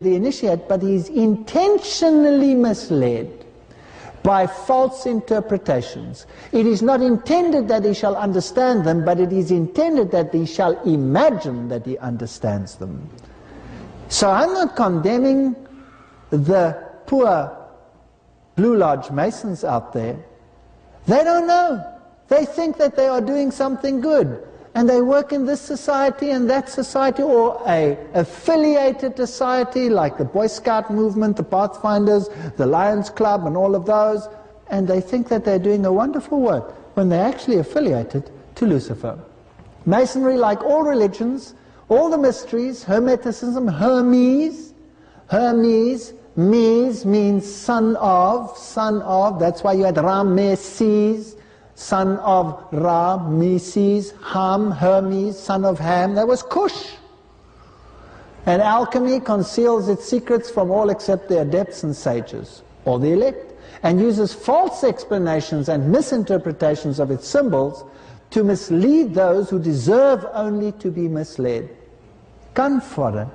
the initiate, but he is intentionally misled by false interpretations. It is not intended that he shall understand them, but it is intended that he shall imagine that he understands them. So I'm not condemning the poor Blue Lodge Masons out there. They don't know. They think that they are doing something good. And they work in this society and that society, or a affiliated society like the Boy Scout movement, the Pathfinders, the Lions Club and all of those, and they think that they're doing a wonderful work when they're actually affiliated to Lucifer. Masonry, like all religions, all the mysteries, Hermeticism, Hermes, Mes means son of, that's why you had Rameses, son of Ra, Meses, Ham, Hermes, son of Ham. That was Cush. And alchemy conceals its secrets from all except the adepts and sages, or the elect, and uses false explanations and misinterpretations of its symbols to mislead those who deserve only to be misled. Gun fodder,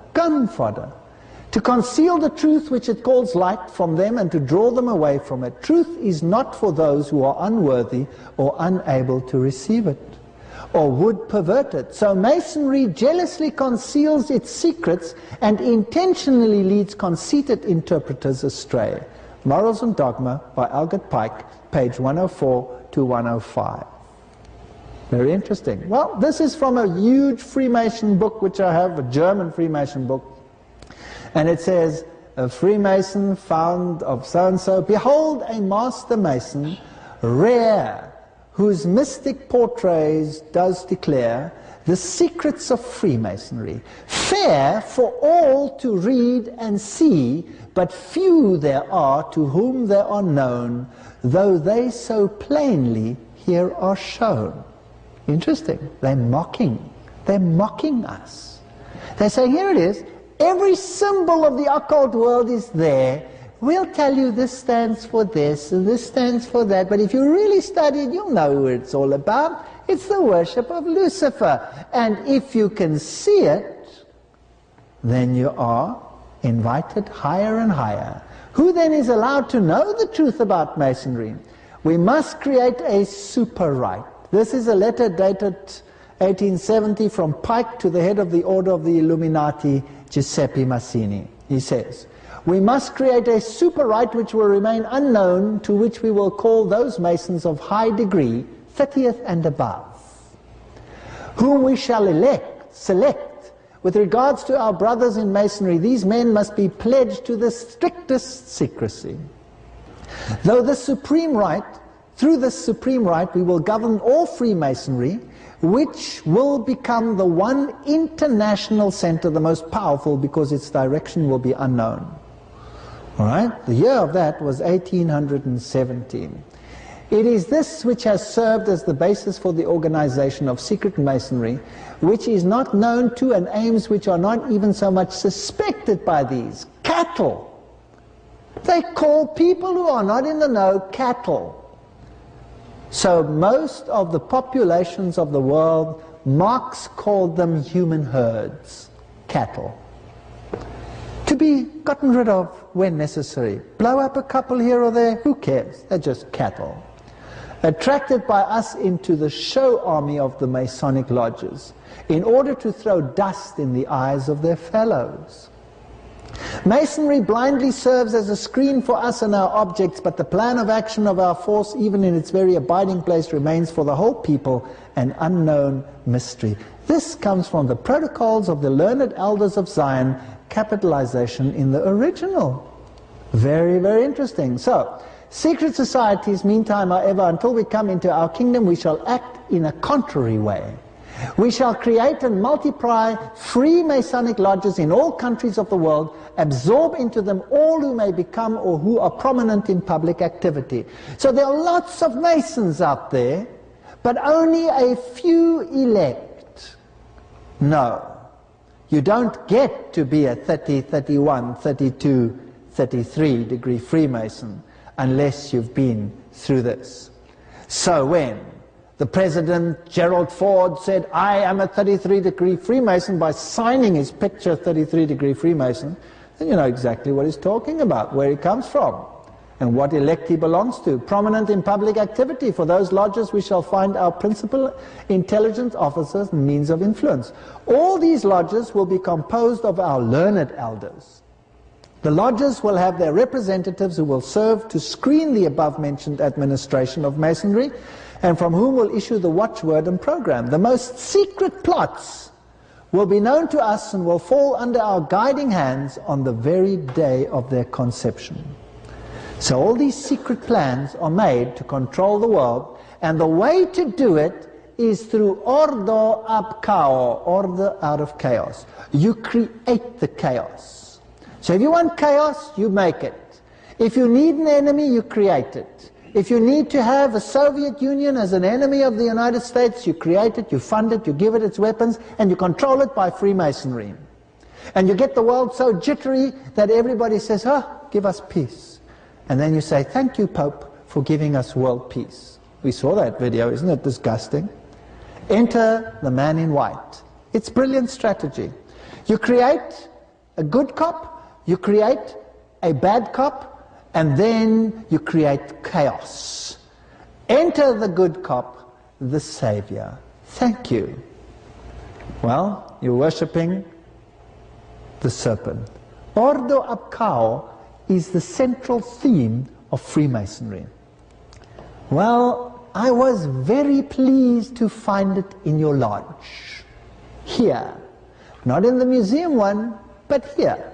to conceal the truth which it calls light from them and to draw them away from it. Truth is not for those who are unworthy or unable to receive it, or would pervert it. So Masonry jealously conceals its secrets and intentionally leads conceited interpreters astray. Morals and Dogma by Algert Pike, page 104 to 105. Very interesting. Well, this is from a huge Freemason book which I have, a German Freemason book. And it says, a Freemason found of so-and-so, behold a master mason, rare, whose mystic portraits does declare the secrets of Freemasonry, fair for all to read and see, but few there are to whom they are known, though they so plainly here are shown. Interesting. They're mocking us. They say, here it is. Every symbol of the occult world is there. We'll tell you this stands for this and this stands for that, but if you really study it, you'll know what it's all about. It's the worship of Lucifer. And if you can see it, then you are invited higher and higher. Who then is allowed to know the truth about Masonry? We must create a super rite. This is a letter dated 1870 from Pike to the head of the Order of the Illuminati, Giuseppe Mazzini. He says, we must create a super rite which will remain unknown, to which we will call those Masons of high degree, 30th and above, whom we shall select. With regards to our brothers in Masonry, these men must be pledged to the strictest secrecy. Through this supreme rite, we will govern all Freemasonry, which will become the one international center, the most powerful, because its direction will be unknown. All right? The year of that was 1817. It is this which has served as the basis for the organization of secret Masonry, which is not known to and aims which are not even so much suspected by these. Cattle. They call people who are not in the know cattle. So most of the populations of the world, Marx called them human herds, cattle, to be gotten rid of when necessary. Blow up a couple here or there, who cares? They're just cattle. Attracted by us into the show army of the Masonic lodges, in order to throw dust in the eyes of their fellows. Masonry blindly serves as a screen for us and our objects, but the plan of action of our force, even in its very abiding place, remains for the whole people an unknown mystery. This comes from the Protocols of the Learned Elders of Zion, capitalization in the original. Very, very interesting. So, secret societies, meantime, however, until we come into our kingdom, we shall act in a contrary way. We shall create and multiply free Masonic lodges in all countries of the world, absorb into them all who may become or who are prominent in public activity. So there are lots of Masons out there, but only a few elect. No, you don't get to be a 30, 31, 32, 33 degree Freemason unless you've been through this. So when the President, Gerald Ford, said, I am a 33 degree Freemason by signing his picture 33 degree Freemason, then you know exactly what he's talking about, where he comes from, and what elect he belongs to. Prominent in public activity. For those lodges we shall find our principal intelligence officers and means of influence. All these lodges will be composed of our learned elders. The lodges will have their representatives who will serve to screen the above-mentioned administration of Masonry, and from whom will issue the watchword and program. The most secret plots will be known to us and will fall under our guiding hands on the very day of their conception. So all these secret plans are made to control the world, and the way to do it is through ordo ab chaos, order out of chaos. You create the chaos. So if you want chaos, you make it. If you need an enemy, you create it. If you need to have a Soviet Union as an enemy of the United States, you create it, you fund it, you give it its weapons, and you control it by Freemasonry. And you get the world so jittery that everybody says, give us peace. And then you say, thank you, Pope, for giving us world peace. We saw that video, isn't it disgusting? Enter the man in white. It's brilliant strategy. You create a good cop, you create a bad cop, and then you create chaos. Enter the good cop, the Savior. Thank you. Well, you're worshipping the serpent. Ordo ab chaos is the central theme of Freemasonry. Well, I was very pleased to find it in your lodge. Here. Not in the museum one, but here.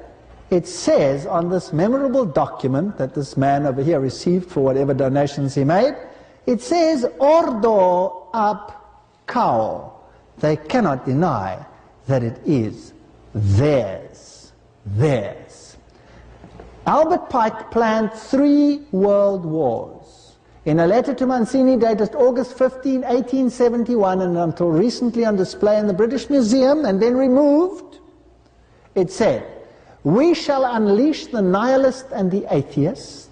It says on this memorable document that this man over here received for whatever donations he made, it says ordo ab chaos. They cannot deny that it is theirs. Theirs. Albert Pike planned 3 world wars. In a letter to Mancini dated August 15, 1871, and until recently on display in the British Museum and then removed, it said, we shall unleash the nihilist and the atheist,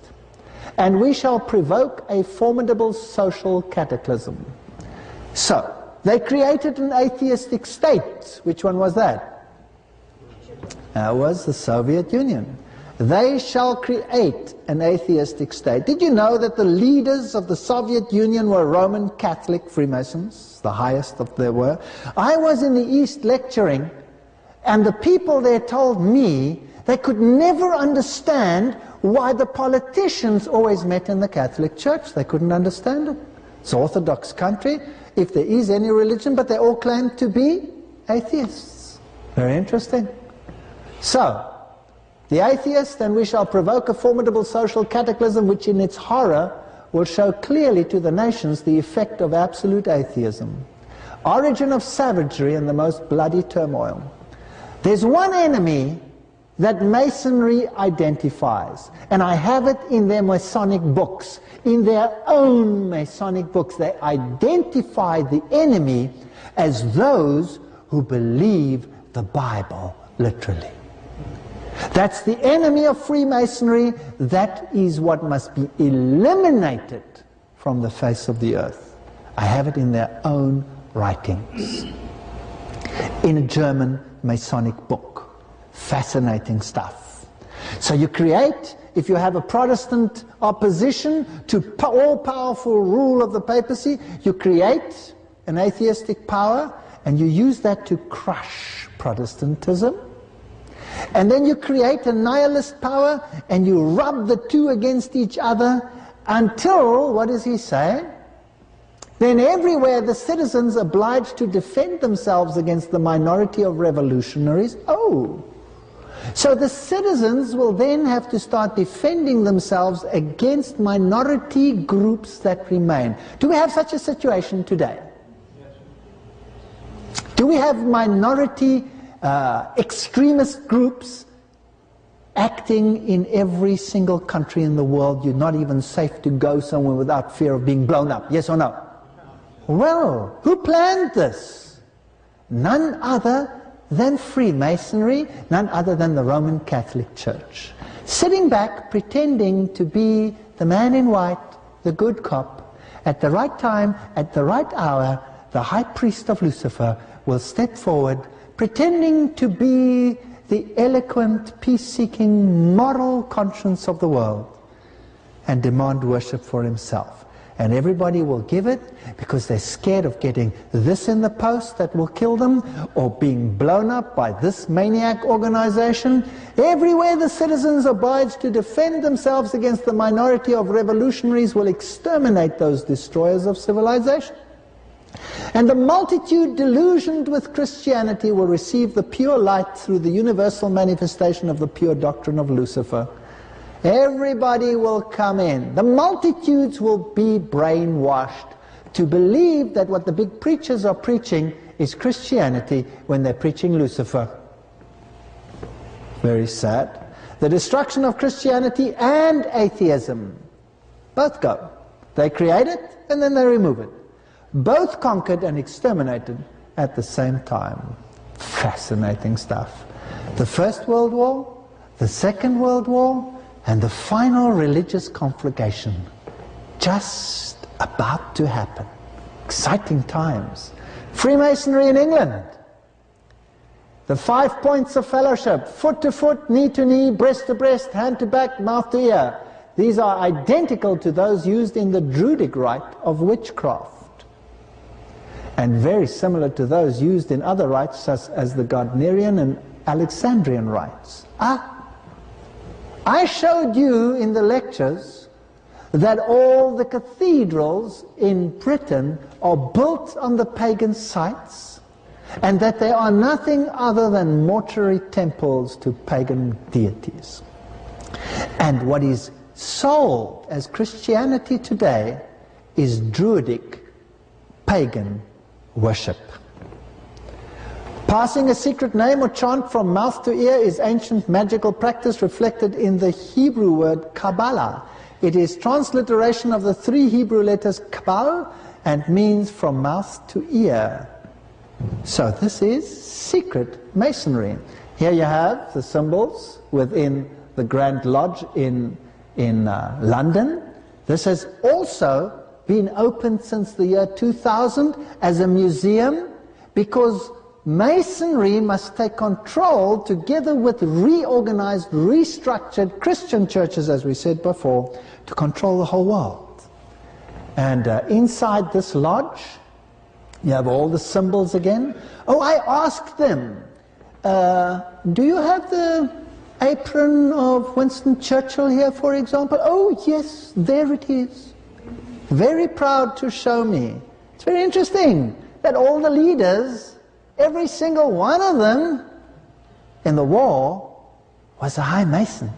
and we shall provoke a formidable social cataclysm. So, they created an atheistic state. Which one was that? That was the Soviet Union. They shall create an atheistic state. Did you know that the leaders of the Soviet Union were Roman Catholic Freemasons? The highest of there were. I was in the East lecturing, and the people there told me they could never understand why the politicians always met in the Catholic Church. They couldn't understand it. It's an Orthodox country, if there is any religion, but they all claim to be atheists. Very interesting. So, the atheist, and we shall provoke a formidable social cataclysm which in its horror will show clearly to the nations the effect of absolute atheism. Origin of savagery and the most bloody turmoil. There's one enemy that Masonry identifies, and I have it in their Masonic books. In their own Masonic books, they identify the enemy as those who believe the Bible literally. That's the enemy of Freemasonry. That is what must be eliminated from the face of the earth. I have it in their own writings. In a German Masonic book. Fascinating stuff. So you create, if you have a Protestant opposition to all-powerful rule of the papacy, you create an atheistic power and you use that to crush Protestantism. And then you create a nihilist power and you rub the two against each other until, what does he say? Then everywhere the citizens obliged to defend themselves against the minority of revolutionaries. Oh! So the citizens will then have to start defending themselves against minority groups that remain. Do we have such a situation today? Do we have minority extremist groups acting in every single country in the world? You're not even safe to go somewhere without fear of being blown up. Yes or no? Well, who planned this? None other than Freemasonry, none other than the Roman Catholic Church. Sitting back, pretending to be the man in white, the good cop. At the right time, at the right hour, the high priest of Lucifer will step forward, pretending to be the eloquent, peace-seeking, moral conscience of the world and demand worship for himself. And everybody will give it because they're scared of getting this in the post that will kill them, or being blown up by this maniac organization. Everywhere the citizens oblige to defend themselves against the minority of revolutionaries will exterminate those destroyers of civilization. And the multitude delusioned with Christianity will receive the pure light through the universal manifestation of the pure doctrine of Lucifer. Everybody will come in. The multitudes will be brainwashed to believe that what the big preachers are preaching is Christianity when they're preaching Lucifer. Very sad. The destruction of Christianity and atheism both go. They create it and then they remove it. Both conquered and exterminated at the same time. Fascinating stuff. The First World War, the Second World War, and the final religious conflagration just about to happen. Exciting times. Freemasonry in England. The 5 points of fellowship: foot to foot, knee to knee, breast to breast, hand to back, mouth to ear. These are identical to those used in the Druidic rite of witchcraft, and very similar to those used in other rites such as the Gardnerian and Alexandrian rites. I showed you in the lectures that all the cathedrals in Britain are built on the pagan sites, and that they are nothing other than mortuary temples to pagan deities. And what is sold as Christianity today is Druidic pagan worship. Passing a secret name or chant from mouth to ear is ancient magical practice reflected in the Hebrew word Kabbalah. It is transliteration of the 3 Hebrew letters Kabal and means from mouth to ear. So this is secret masonry. Here you have the symbols within the Grand Lodge in London. This has also been opened since the year 2000 as a museum, because Masonry must take control, together with reorganized, restructured Christian churches, as we said before, to control the whole world. And inside this lodge, you have all the symbols again. Oh, I asked them, do you have the apron of Winston Churchill here, for example? Oh, yes, there it is. Very proud to show me. It's very interesting that all the leaders, every single one of them in the war, was a high Mason.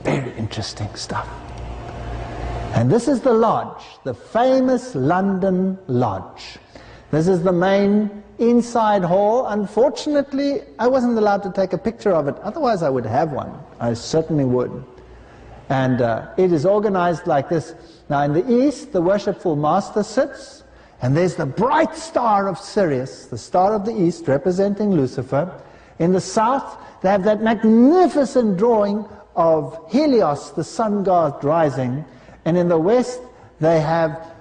Very interesting stuff. And this is the lodge, the famous London Lodge. This is the main inside hall. Unfortunately, I wasn't allowed to take a picture of it. Otherwise, I would have one. I certainly would. And it is organized like this. Now, in the east, the worshipful master sits. And there's the bright star of Sirius, the star of the east, representing Lucifer. In the south, they have that magnificent drawing of Helios, the sun god rising. And in the west, they have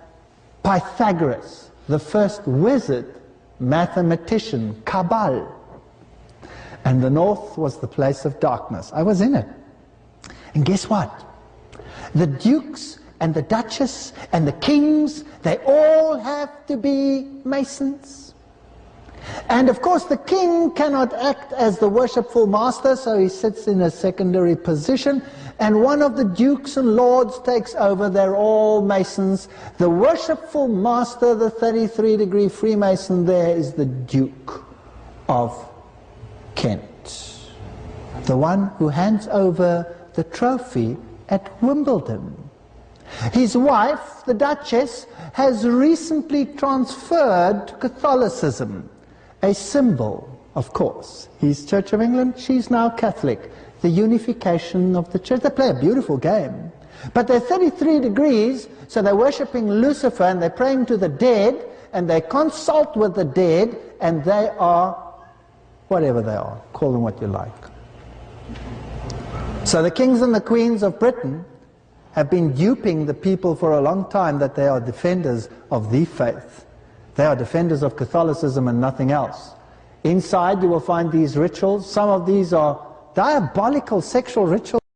Pythagoras, the first wizard, mathematician, Kabal. And the north was the place of darkness. I was in it. And guess what? The dukes and the duchess and the kings, they all have to be Masons. And of course the king cannot act as the worshipful master, so he sits in a secondary position, and one of the dukes and lords takes over. They're all Masons. The worshipful master, the 33-degree Freemason there, is the Duke of Kent, the one who hands over the trophy at Wimbledon. His wife, the Duchess, has recently transferred to Catholicism, a symbol, of course. He's Church of England, she's now Catholic. The unification of the church. They play a beautiful game. But they're 33 degrees, so they're worshipping Lucifer, and they're praying to the dead, and they consult with the dead, and they are whatever they are. Call them what you like. So the kings and the queens of Britain have been duping the people for a long time that they are defenders of the faith. They are defenders of Catholicism and nothing else. Inside you will find these rituals. Some of these are diabolical sexual rituals.